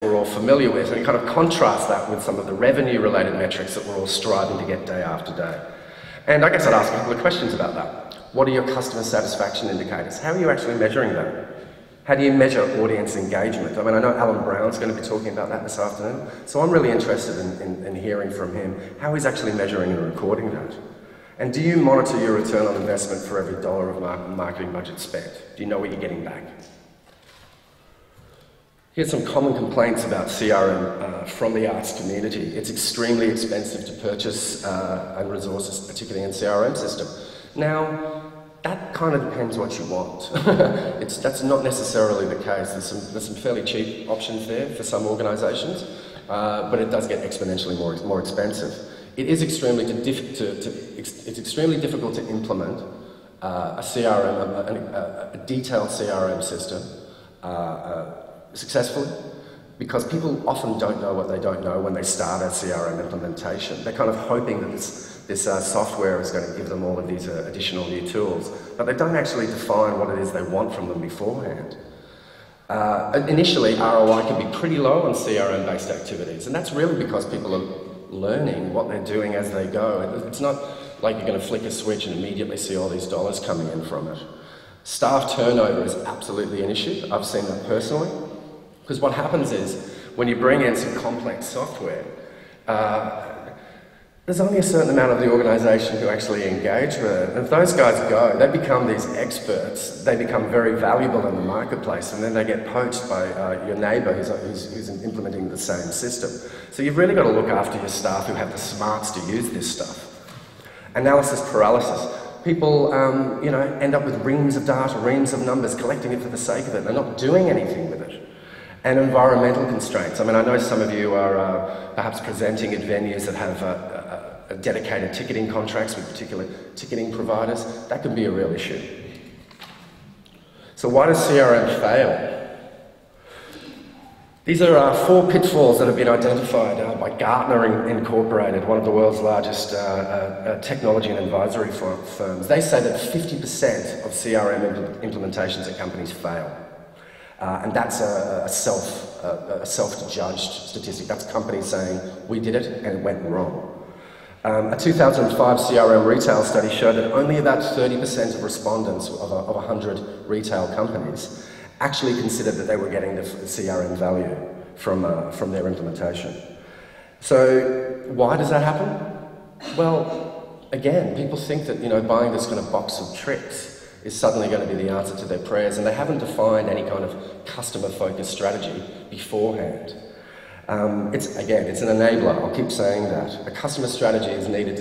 we're all familiar with, and kind of contrast that with some of the revenue-related metrics that we're all striving to get day after day. And I guess I'd ask a couple of questions about that. What are your customer satisfaction indicators? How are you actually measuring that? How do you measure audience engagement? I mean, I know Alan Brown's going to be talking about that this afternoon, so I'm really interested in hearing from him how he's actually measuring and recording that. And do you monitor your return on investment for every dollar of marketing budget spent? Do you know what you're getting back? Here's some common complaints about CRM from the arts community. It's extremely expensive to purchase and resources, particularly in CRM system. Now, that kind of depends what you want. That's not necessarily the case. There's some fairly cheap options there for some organisations, but it does get exponentially more expensive. It is extremely difficult to implement a CRM, a detailed CRM system successfully, because people often don't know what they don't know when they start a CRM implementation. They're kind of hoping that this software is going to give them all of these additional new tools, but they don't actually define what it is they want from them beforehand. Initially, ROI can be pretty low on CRM-based activities, and that's really because people are learning what they're doing as they go. It's not like you're going to flick a switch and immediately see all these dollars coming in from it. Staff turnover is absolutely an issue. I've seen that personally. Because what happens is, when you bring in some complex software, there's only a certain amount of the organisation who actually engage with it. And if those guys go, they become these experts, they become very valuable in the marketplace, and then they get poached by your neighbour who's implementing the same system. So you've really got to look after your staff who have the smarts to use this stuff. Analysis paralysis. People end up with reams of data, reams of numbers, collecting it for the sake of it. They're not doing anything with it. And environmental constraints. I mean, I know some of you are perhaps presenting at venues that have dedicated ticketing contracts with particular ticketing providers. That can be a real issue. So why does CRM fail? These are 4 pitfalls that have been identified by Gartner Incorporated, one of the world's largest technology and advisory firms. They say that 50% of CRM implementations at companies fail. And that's a self-judged statistic. That's companies saying, we did it and it went wrong. A 2005 CRM retail study showed that only about 30% of respondents of 100 retail companies actually considered that they were getting the CRM value from their implementation. So why does that happen? Well, again, people think that buying this kind of box of tricks is suddenly going to be the answer to their prayers, and they haven't defined any kind of customer-focused strategy beforehand. It's an enabler, I'll keep saying that. A customer strategy is needed